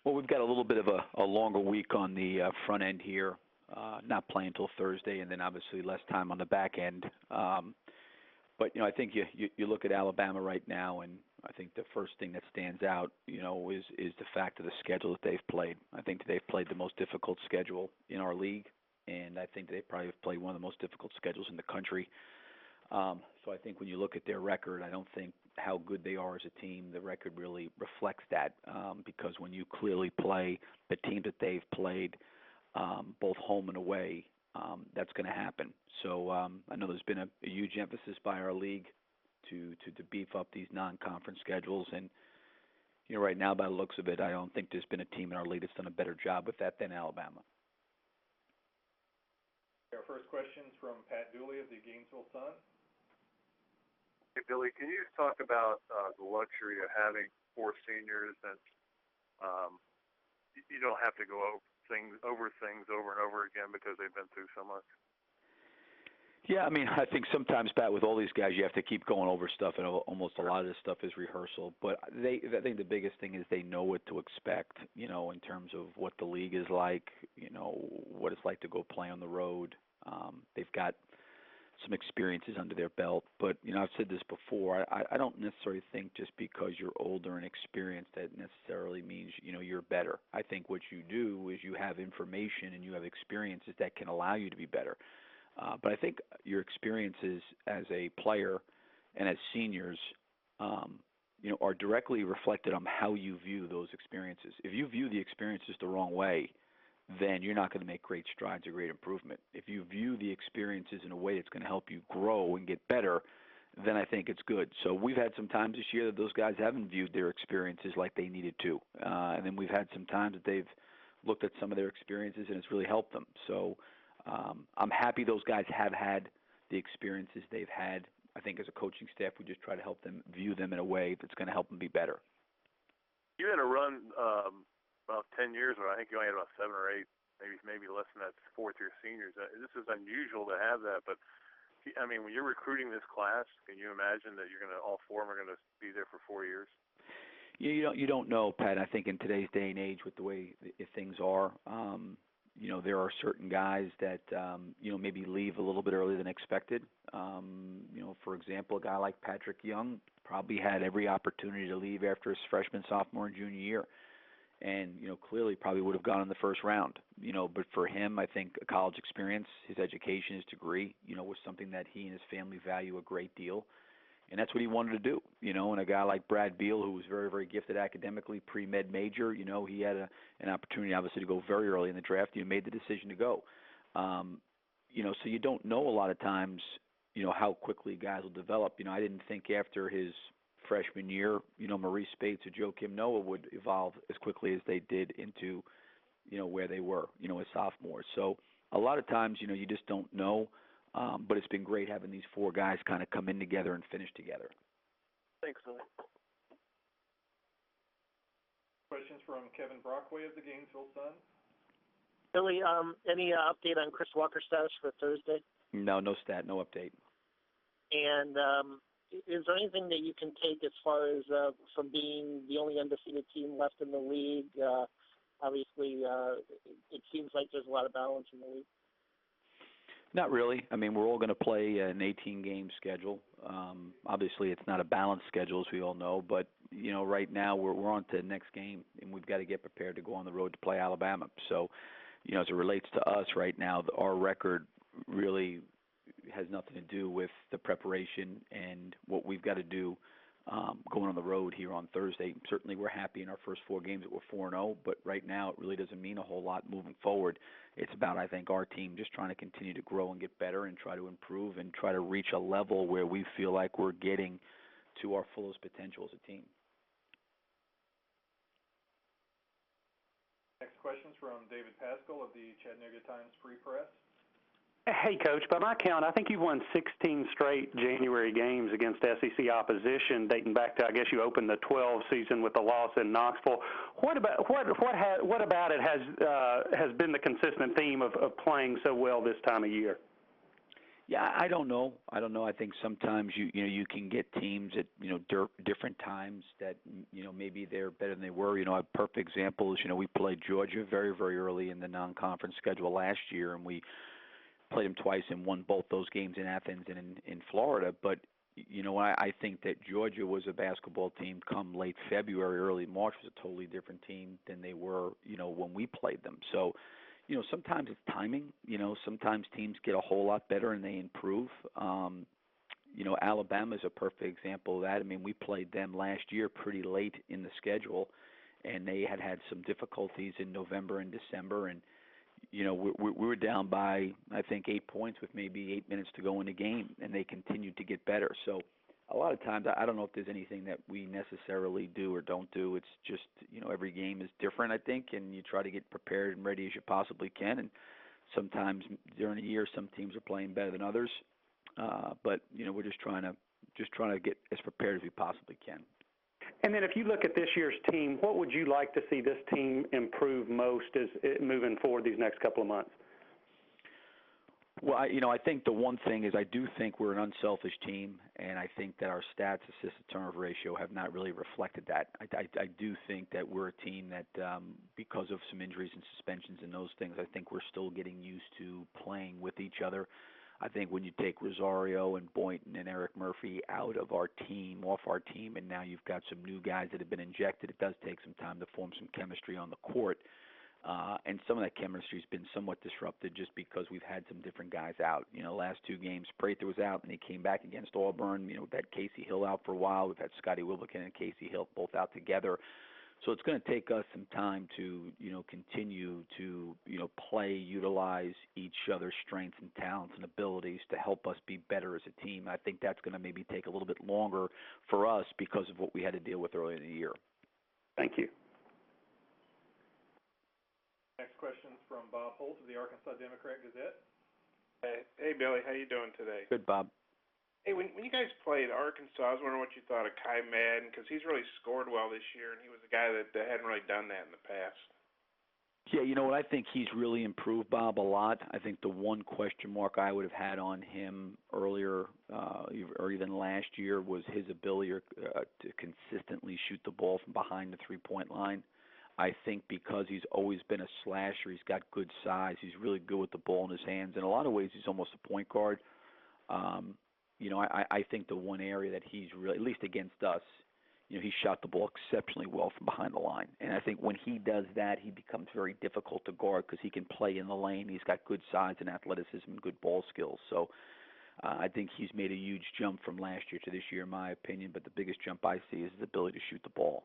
Well, we've got a little bit of a longer week on the front end here, not playing until Thursday, and then obviously less time on the back end. But, I think you look at Alabama right now, and I think the first thing that stands out, is the fact of the schedule that they've played. I think that they've played the most difficult schedule in our league, and I think they probably have played one of the most difficult schedules in the country. So I think when you look at their record, I don't think how good they are as a team, the record really reflects that, because when you clearly play the team that they've played, both home and away, that's going to happen. So I know there's been a huge emphasis by our league to beef up these non-conference schedules, and right now, by the looks of it, I don't think there's been a team in our league that's done a better job with that than Alabama. Our first question is from Pat Dooley of the Gainesville Sun. Hey, Billy, can you just talk about the luxury of having four seniors, and you don't have to go over things over and over again because they've been through so much? Yeah, I think sometimes, Pat, with all these guys, you have to keep going over stuff, and almost a lot of this stuff is rehearsal. But I think the biggest thing is they know what to expect, in terms of what the league is like, what it's like to go play on the road. They've got some experiences under their belt. But, I've said this before, I don't necessarily think just because you're older and experienced that necessarily means, you're better. I think what you do is you have information and you have experiences that can allow you to be better. But I think your experiences as a player and as seniors, are directly reflected on how you view those experiences. If you view the experiences the wrong way, then you're not going to make great strides or great improvement. If you view the experiences in a way that's going to help you grow and get better, then I think it's good. So we've had some times this year that those guys haven't viewed their experiences like they needed to. And then we've had some times that they've looked at some of their experiences and it's really helped them. So I'm happy those guys have had the experiences they've had. I think as a coaching staff, we just try to help them view them in a way that's going to help them be better. You had a run about 10 years, or I think you only had about 7 or 8, maybe less than that, fourth-year seniors. This is unusual to have that, but when you're recruiting this class, can you imagine that all four of them are going to be there for 4 years? You don't know, Pat. I think in today's day and age, with the way things are, there are certain guys that maybe leave a little bit earlier than expected. For example, a guy like Patrick Young probably had every opportunity to leave after his freshman, sophomore, and junior year. And, clearly probably would have gone in the first round, but for him, I think a college experience, his education, his degree, was something that he and his family value a great deal. And that's what he wanted to do, and a guy like Brad Beal, who was very, very gifted academically, pre-med major, he had an opportunity, obviously, to go very early in the draft. He made the decision to go. So you don't know a lot of times, how quickly guys will develop. I didn't think after his freshman year, Maurice Spates or Joe Kim Noah would evolve as quickly as they did into, where they were, as sophomores. So a lot of times, you just don't know, but it's been great having these four guys kind of come in together and finish together. Thanks, Billy. Questions from Kevin Brockway of the Gainesville Sun. Billy, any update on Chris Walker's status for Thursday? No stat, no update. And is there anything that you can take as far as from being the only undefeated team left in the league? Obviously, it seems like there's a lot of balance in the league. Not really. We're all going to play an 18-game schedule. Obviously, it's not a balanced schedule, as we all know. But, right now we're on to the next game, and we've got to get prepared to go on the road to play Alabama. So, as it relates to us right now, our record really has nothing to do with the preparation and what we've got to do going on the road here on Thursday. Certainly we're happy in our first 4 games that we're 4-0, but right now it really doesn't mean a whole lot moving forward. It's about, I think, our team just trying to continue to grow and get better and try to improve and try to reach a level where we feel like we're getting to our fullest potential as a team. Next question's from David Pascal of the Chattanooga Times Free Press. Hey, Coach, by my count, I think you've won 16 straight January games against SEC opposition, dating back to, I guess, you opened the 12 season with the loss in Knoxville. What about it has been the consistent theme of playing so well this time of year? Yeah, I don't know. I don't know. I think sometimes you can get teams at different times that maybe they're better than they were. A perfect example is we played Georgia very very early in the non-conference schedule last year, and we played them twice and won both those games in Athens and in Florida. But I think that Georgia was a basketball team come late February, early March was a totally different team than they were when we played them. So sometimes it's timing. Sometimes teams get a whole lot better and they improve. Alabama is a perfect example of that. I mean, we played them last year pretty late in the schedule, and they had some difficulties in November and December, and we were down by I think 8 points with maybe 8 minutes to go in the game, and they continued to get better. So a lot of times I don't know if there's anything that we necessarily do or don't do. It's just every game is different, I think, and you try to get prepared and ready as you possibly can. And sometimes during the year, some teams are playing better than others, but we're just trying to get as prepared as we possibly can. And then if you look at this year's team, what would you like to see this team improve most as moving forward these next couple of months? Well, I think the one thing is I do think we're an unselfish team, and I think that our stats, assist to turnover ratio, have not really reflected that. I do think that we're a team that, because of some injuries and suspensions and those things, I think we're still getting used to playing with each other. I think when you take Rosario and Boynton and Eric Murphy out of our team, off our team, and now you've got some new guys that have been injected, it does take some time to form some chemistry on the court. And some of that chemistry has been somewhat disrupted just because we've had some different guys out. Last two games, Prather was out, and he came back against Auburn. We've had Casey Hill out for a while. We've had Scotty Wilbekin and Casey Hill both out together. So it's going to take us some time to, continue to, play, utilize each other's strengths and talents and abilities to help us be better as a team. I think that's going to maybe take a little bit longer for us because of what we had to deal with earlier in the year. Thank you. Next question is from Bob Holt of the Arkansas Democrat-Gazette. Hey, Billy, how you doing today? Good, Bob. Hey, when you guys played Arkansas, I was wondering what you thought of Kai Madden, because he's really scored well this year, and he was a guy that hadn't really done that in the past. Yeah, I think he's really improved, Bob, a lot. I think the one question mark I would have had on him earlier or even last year was his ability to consistently shoot the ball from behind the three-point line. I think because he's always been a slasher, he's got good size, he's really good with the ball in his hands. In a lot of ways, he's almost a point guard. I think the one area that he's really, at least against us, he shot the ball exceptionally well from behind the line. And I think when he does that, he becomes very difficult to guard because he can play in the lane. He's got good size and athleticism and good ball skills. So I think he's made a huge jump from last year to this year, in my opinion. But the biggest jump I see is his ability to shoot the ball.